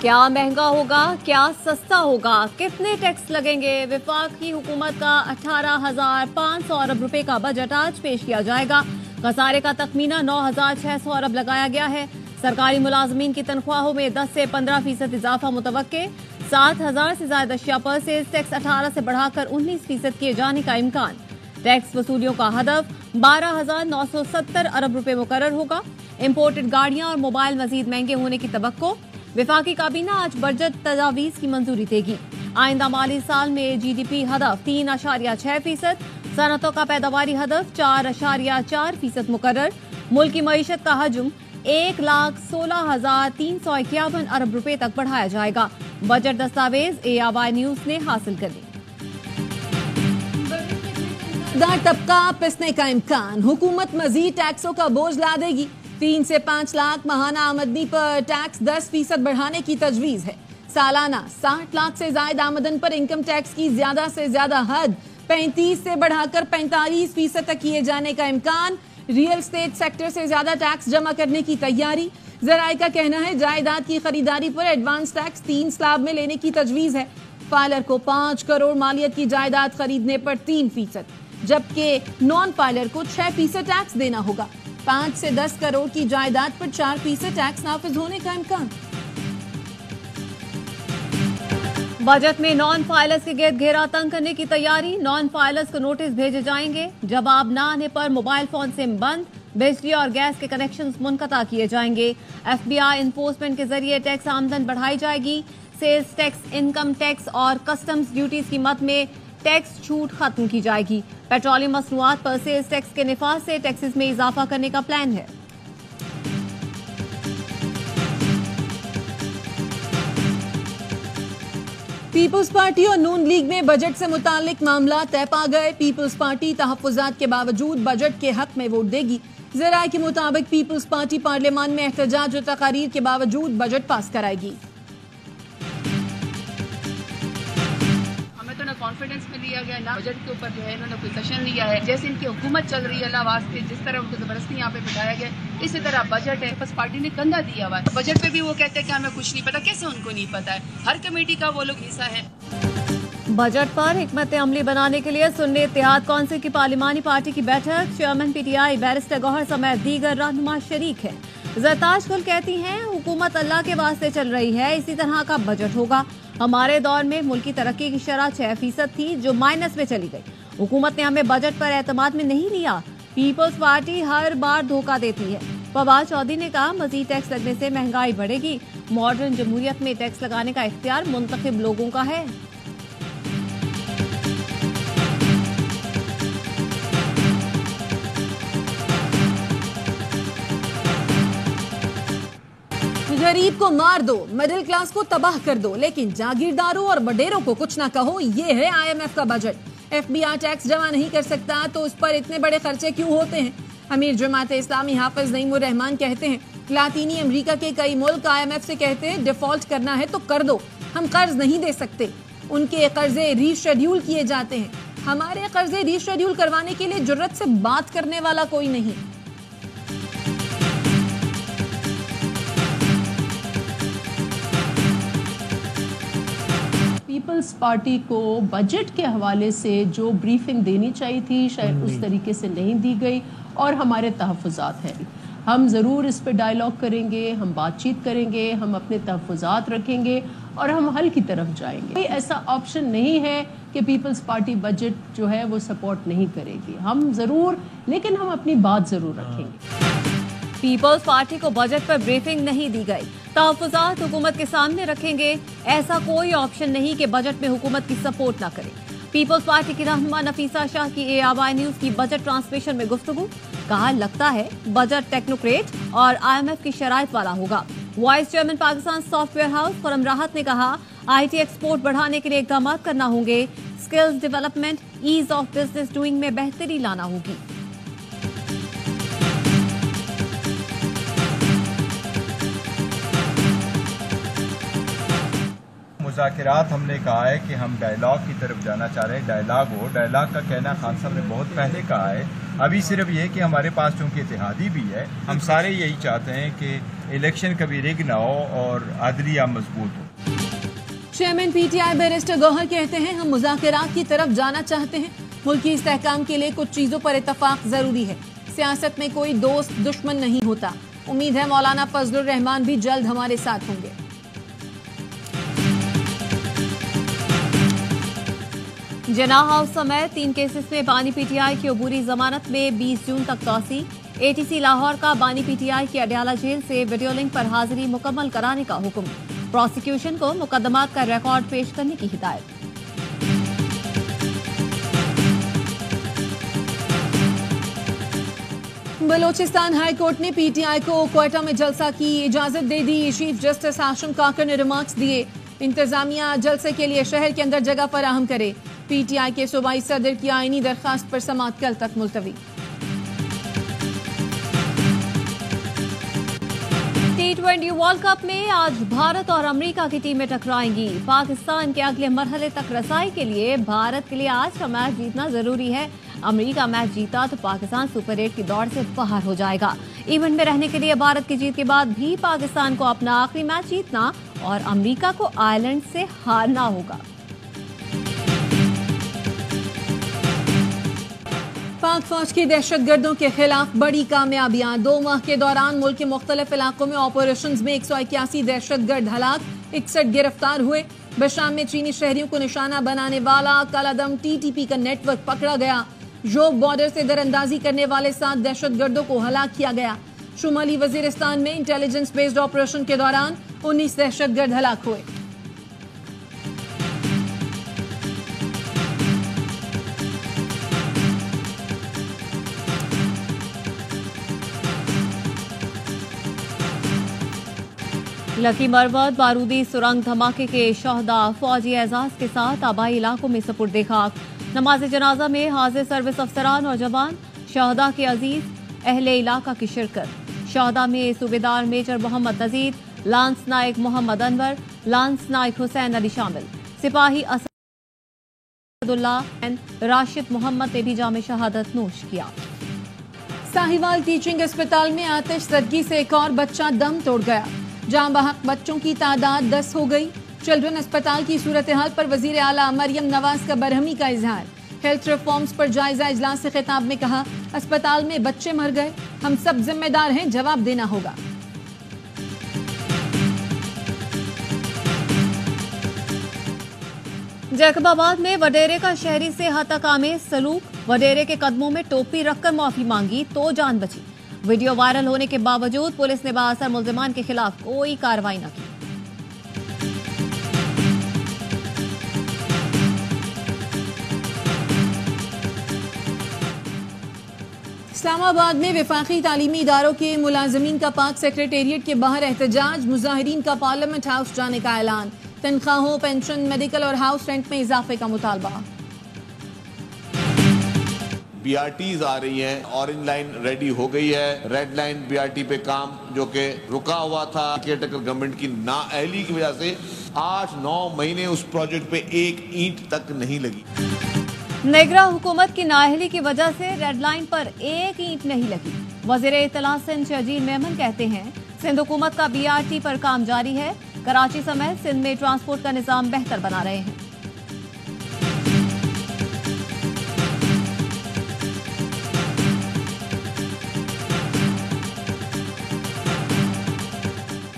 क्या महंगा होगा, क्या सस्ता होगा, कितने टैक्स लगेंगे? वफाकी हुकूमत का 18,500 अरब रुपए का बजट आज पेश किया जाएगा। खसारे का तखमीना 9,600 अरब लगाया गया है। सरकारी मुलाजमीन की तनख्वाहों में 10 से 15% इजाफा मुतवक्के। 7,000 से ज्यादा अशिया पर सेल्स टैक्स 18 से बढ़ाकर 19% किए जाने का इम्कान। टैक्स वसूलियों का हदफ 12,970 अरब रुपए मुकर्रर होगा। इम्पोर्टेड गाड़ियां और मोबाइल मजीद महंगे होने की तवक्को। वफाकी काबीना आज बजट तजावीज की मंजूरी देगी। आइंदा माली साल में GDP हदफ 3.6%, सनतों का पैदावारी हदफ 4.4% मुकर्रर। मुल्क की मईशत का हजम 1,16,351 अरब रुपए तक बढ़ाया जाएगा। बजट दस्तावेज ARY न्यूज ने हासिल कर ली। तबका पिसने का इम्कान, हुकूमत मजीद टैक्सों का बोझ ला देगी। 3 से 5 लाख माहाना आमदनी पर टैक्स 10% बढ़ाने की तजवीज है। सालाना 60 लाख से ज्यादा आमदन पर इनकम टैक्स की ज्यादा से ज्यादा हद 35 से बढ़ाकर 45% तक किए जाने का इम्कान। रियल स्टेट सेक्टर से ज्यादा टैक्स जमा करने की तैयारी। जराये का कहना है जायदाद की खरीदारी पर एडवांस टैक्स 3 स्लैब में लेने की तजवीज है। फाइलर को 5 करोड़ मालियत की जायदाद खरीदने पर 3%, जबकि नॉन फाइलर को 6% टैक्स देना होगा। 5 से 10 करोड़ की जायदाद पर 4% टैक्स नाफिज होने का इम्कान। बजट में नॉन फाइलर्स के गिर्द घेरा तंग करने की तैयारी। नॉन फाइलर्स को नोटिस भेजे जाएंगे। जवाब न आने पर मोबाइल फोन सिम बंद, बिजली और गैस के कनेक्शंस मुनक़ता किए जाएंगे। FBI इन्फोर्समेंट के जरिए टैक्स आमदन बढ़ाई जाएगी। सेल्स टैक्स, इनकम टैक्स और कस्टम्स ड्यूटीज की मद में टैक्स छूट खत्म की जाएगी। पेट्रोलियम मसनूआत पर सेल्स टैक्स के निफाज से टैक्सेस में इजाफा करने का प्लान है। पीपल्स पार्टी और नून लीग में बजट से मुतालिक मामला तय पा गए। पीपल्स पार्टी तहफ्फुजात के बावजूद बजट के हक में वोट देगी। ज़राए के मुताबिक पीपल्स पार्टी पार्लियामान में एहतजाज और तकारीर के बावजूद बजट पास कराएगी। कॉन्फिडेंस में लिया गया ना, बजट के ऊपर जो है इन्होंने कोई सेशन लिया है। जैसे इनकी हुकूमत चल रही है अल्लाह वास्ते, जिस तरह उनको जबरदस्ती यहाँ पे बिठाया गया, इसी तरह बजट है बस पार्टी ने कंधा दिया हुआ है। बजट पे भी वो कहते हैं कि हमें कुछ नहीं पता। कैसे उनको नहीं पता है? हर कमेटी का वो लोग हिस्सा है। बजट पर हिकमत अमली बनाने के लिए सुन्नी इत्तेहाद कौंसिल की पार्लिमानी पार्टी की बैठक। चेयरमैन PTI बैरिस्टर गौहर समेत दीगर रहनुमा शरीक है। ज़रताज गुल कहती हैं हुकूमत अल्लाह के वास्ते चल रही है, इसी तरह का बजट होगा। हमारे दौर में मुल्की तरक्की की शरह 6% थी जो माइनस में चली गई। हुकूमत ने हमें बजट पर एतमाद में नहीं लिया। पीपल्स पार्टी हर बार धोखा देती है। फवाद चौधरी ने कहा मजीद टैक्स लगने से महंगाई बढ़ेगी। मॉडर्न जमहूरियत में टैक्स लगाने का इख्तियार मुंतखब लोगों का है। गरीब को मार दो, मिडिल क्लास को तबाह कर दो, लेकिन जागीरदारों और बडेरों को कुछ ना कहो। ये है IMF का बजट। FBI टैक्स जमा नहीं कर सकता तो उस पर इतने बड़े खर्चे क्यों होते हैं? अमीर जमात इस्लामी हाफिज नईमुर रहमान कहते हैं लातीनी अमेरिका के कई मुल्क IMF से कहते हैं डिफॉल्ट करना है तो कर दो, हम कर्ज नहीं दे सकते। उनके कर्जे रीशेड्यूल किए जाते हैं। हमारे कर्जे रीशेड्यूल करवाने के लिए जुर्रत से बात करने वाला कोई नहीं। पीपल्स पार्टी को बजट के हवाले से जो ब्रीफिंग देनी चाहिए थी शायद उस तरीके से नहीं दी गई और हमारे तहफ्फुज़ात हैं। हम ज़रूर इस पे डायलॉग करेंगे, हम बातचीत करेंगे, हम अपने तहफ्फुज़ात रखेंगे और हम हल की तरफ जाएंगे। कोई ऐसा ऑप्शन नहीं है कि पीपल्स पार्टी बजट जो है वो सपोर्ट नहीं करेगी। हम ज़रूर, लेकिन हम अपनी बात ज़रूर रखेंगे। पीपल्स पार्टी को बजट पर ब्रीफिंग नहीं दी गई। तहफ्फुज़ात हुकूमत के सामने रखेंगे। ऐसा कोई ऑप्शन नहीं कि बजट में हुकूमत की सपोर्ट न करे। पीपल्स पार्टी की रहनुमा नफीसा शाह की ARY न्यूज की बजट ट्रांसमिशन में गुफ्तगू। कहा लगता है बजट टेक्नोक्रेट और IMF की शराइत वाला होगा। Vice chairman Pakistan software house Khurram राहत ने कहा IT एक्सपोर्ट बढ़ाने के लिए इक़दाम करना होंगे। Skills development, ease of business doing में बेहतरी लाना होगी। मुज़ाकिरात हमने कहा है कि हम डायलॉग की तरफ जाना चाह रहे हैं। डायलॉग हो, डायलॉग का कहना खान साहब ने बहुत पहले कहा है अभी सिर्फ ये कि हमारे पास चूँकि इत्तेहादी भी है, हम सारे यही चाहते हैं कि इलेक्शन कभी रिग ना हो और अदलिया मजबूत हो। चेयरमैन पीटीआई बैरिस्टर गौहर कहते हैं, हम मुज़ाकरात की तरफ जाना चाहते हैं। मुल्क की इस्तेहकाम के लिए कुछ चीज़ों पर इत्तफाक ज़रूरी है। सियासत में कोई दोस्त दुश्मन नहीं होता। उम्मीद है मौलाना फजलुर रहमान भी जल्द हमारे साथ होंगे। जना हाउस समेत 3 केसेस में बानी पीटीआई की अबूरी जमानत में 20 जून तक तौसी। एटीसी लाहौर का बानी पीटीआई की अडयाला जेल से वीडियो लिंक पर हाजिरी मुकम्मल कराने का हुक्म। प्रोसिक्यूशन को मुकदमात का रिकॉर्ड पेश करने की हिदायत। बलोचिस्तान हाई कोर्ट ने पीटीआई को क्वेटा में जलसा की इजाजत दे दी। चीफ जस्टिस हाशिम काकर ने रिमार्क्स दिए, इंतजामिया जलसे के लिए शहर के अंदर जगह फराहम करे। पीटीआई के सूबाई सदर की आईनी दरखास्त पर समाअत कल तक मुलतवी। T20 वर्ल्ड कप में आज भारत और अमेरिका की टीमें टकराएंगी। पाकिस्तान के अगले मरहले तक रसाई के लिए भारत के लिए आज का मैच जीतना जरूरी है। अमेरिका मैच जीता तो पाकिस्तान सुपर 8 की दौड़ से बाहर हो जाएगा। इवेंट में रहने के लिए भारत की जीत के बाद भी पाकिस्तान को अपना आखिरी मैच जीतना और अमेरिका को आयरलैंड से हारना होगा। पाक फौज की दहशतगर्दों के खिलाफ बड़ी कामयाबियां। 2 माह के दौरान मुल्क के मुख्तलिफ इलाकों में ऑपरेशंस में 181 दहशतगर्द हलाक, 61 गिरफ्तार हुए। बशाम में चीनी शहरियों को निशाना बनाने वाला कालादम TTP का नेटवर्क पकड़ा गया। जोग बॉर्डर से दरअंदाजी करने वाले 7 दहशतगर्दों को हलाक किया गया। शुमाली वजीरिस्तान में इंटेलिजेंस बेस्ड ऑपरेशन के दौरान 19 दहशतगर्द हलाक हुए। लकी मरवत बारूदी सुरंग धमाके के शहदा फौजी एजाज के साथ आबाई इलाकों में सपुर्दे खाक। नमाज जनाजा में हाजिर सर्विस अफसरान और जवान, शहदा के अजीज अहले इलाका की शिरकत। शहदा में सूबेदार मेजर मोहम्मद नजीर, लांस नायक मोहम्मद अनवर, लांस नायक हुसैन अली शामिल। सिपाही असदुल्ला राशिद मोहम्मद ने भी जाम शहादत नोश किया। साहिवाल टीचिंग अस्पताल में आतिश ज़दगी से एक और बच्चा दम तोड़ गया। जाम बहक बच्चों की तादाद 10 हो गई। चिल्ड्रन अस्पताल की सूरत हाल पर वजीर आला मरियम नवाज का बरहमी का इजहार। हेल्थ रिफॉर्म्स पर जायजा इजलास से खिताब में कहा, अस्पताल में बच्चे मर गए, हम सब जिम्मेदार हैं, जवाब देना होगा। जैकबाबाद में वडेरे का शहरी से हतकामे सलूक। वडेरे के कदमों में टोपी रखकर माफी मांगी तो जान बची। वीडियो वायरल होने के बावजूद पुलिस ने बाअसर मुल्जिमान के खिलाफ कोई कार्रवाई न की। इस्लामाबाद में वफाकी तालीमी इदारों के मुलाजमीन का पाक सेक्रेटेरिएट के बाहर एहतजाज। मुजाहिरीन का पार्लियामेंट हाउस जाने का ऐलान। तनख्वाहों, पेंशन, मेडिकल और हाउस रेंट में इजाफे का मुतालबा। BRTs आ रही हैं, ऑरेंज लाइन रेडी हो गई है, रेड लाइन BRT पे काम जो कि रुका हुआ था केयरटेकर गवर्नमेंट की नाअहली की वजह से 8-9 महीने उस प्रोजेक्ट पे एक ईंट तक नहीं लगी। नेगरा हुकूमत की नाअहली की वजह से रेड लाइन पर एक ईंट नहीं लगी। वजीर इत्तला सिंध शजील मेमन कहते हैं, सिंध हुकूमत का BRT पर काम जारी है। कराची समेत सिंध में ट्रांसपोर्ट का निजाम बेहतर बना रहे हैं।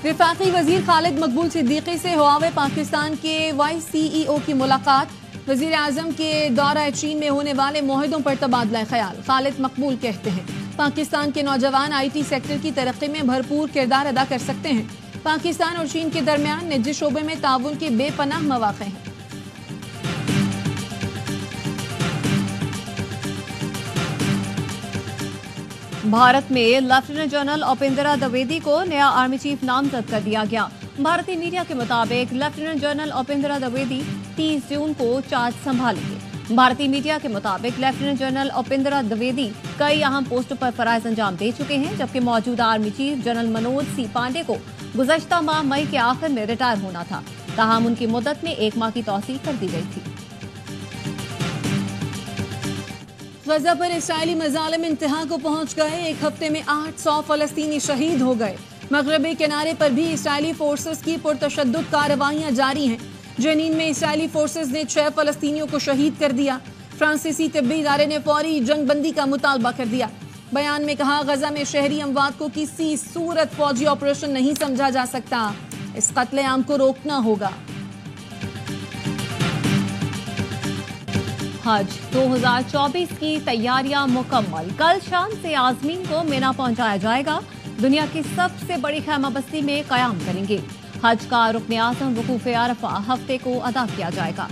वफाकी वजीर खालिद मकबूल सिद्दीकी से हुआवे पाकिस्तान के वाइस CEO की मुलाकात। वजीर आजम के दौरा चीन में होने वाले मुआहदों पर तबादला ख्याल। खालिद मकबूल कहते हैं, पाकिस्तान के नौजवान IT सेक्टर की तरक्की में भरपूर किरदार अदा कर सकते हैं। पाकिस्तान और चीन के दरमियान निजी शोबे में ताउन के बेपनाह मौक़े हैं। भारत में लेफ्टिनेंट जनरल उपेंद्रा द्विवेदी को नया आर्मी चीफ नामजद कर दिया गया। भारतीय मीडिया के मुताबिक लेफ्टिनेंट जनरल उपेंद्रा द्विवेदी 30 जून को चार्ज संभालेंगे। भारतीय मीडिया के मुताबिक लेफ्टिनेंट जनरल उपेंद्रा द्विवेदी कई अहम पोस्टों पर फराइज अंजाम दे चुके हैं, जबकि मौजूदा army chief general Manoj C Pandey को गुज़श्ता माह मई के आखिर में रिटायर होना था। ताहम उनकी मुद्दत में 1 माह की तौसीक कर दी गई थी। गजा पर इसराइली मजालिम इंतहा को पहुंच गए। एक हफ्ते में 800 फलस्तीनी शहीद हो गए। मगरबी किनारे पर भी इसराइली फोर्सेस की पुरतशद्दुद कार्रवाइयां जारी हैं। जनीन में इसराइली फोर्सेस ने 6 फलस्तीनियों को शहीद कर दिया। फ्रांसीसी तिब्बी इदारे ने फौरी जंगबंदी का मुतालबा कर दिया। बयान में कहा, गजा में शहरी अमवात को किसी सूरत फौजी ऑपरेशन नहीं समझा जा सकता। इस कत्लेआम को रोकना होगा। हज 2024 की तैयारियां मुकम्मल। कल शाम से आज़मीन को मिना पहुंचाया जाएगा। दुनिया की सबसे बड़ी खैमा बस्ती में कयाम करेंगे। हज का रुकन आज़म वकूफ़ अरफा हफ्ते को अदा किया जाएगा।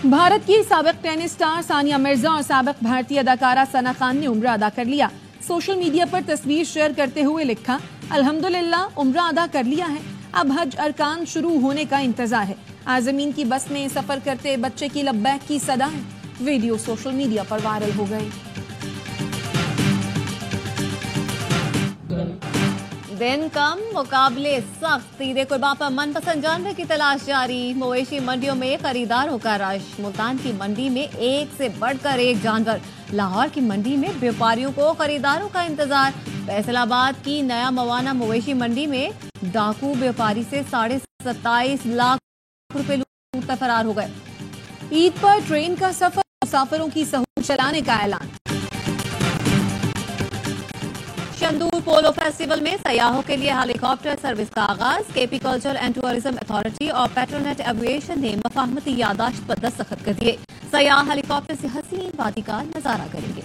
भारत की साबिक टेनिस स्टार सानिया मिर्जा और साबिक भारतीय अदाकारा सना खान ने उम्रा अदा कर लिया। सोशल मीडिया पर तस्वीर शेयर करते हुए लिखा, अल्हम्दुलिल्लाह उम्रा अदा कर लिया है। अब हज अरकान शुरू होने का इंतजार है। आज़मीन की बस में सफर करते बच्चे की लब्बैक की सदाएं। वीडियो सोशल मीडिया पर वायरल हो गई। दिन कम मुकाबले सख्त। ईद कुर्बान पर मनपसंद जानवर की तलाश जारी। मवेशी मंडियों में खरीदारों का रश। मुल्तान की मंडी में एक से बढ़कर एक जानवर। लाहौर की मंडी में व्यापारियों को खरीदारों का इंतजार। फैसलाबाद की नया मवाना मवेशी मंडी में डाकू व्यापारी से 27.5 लाख रुपए लूट कर फरार हो गए। ईद पर ट्रेन का सफर, मुसाफिरों की सहूलत चलाने का ऐलान। शंदूर पोलो फेस्टिवल में सयाहों के लिए हेलीकॉप्टर सर्विस का आगाज। KP culture and tourism authority और पेट्रोनेट एविएशन ने मफाहमती यादाश्त पर दस्तखत कर दिए। सयाह हेलीकॉप्टर से हसीन वादी का नजारा करेंगे।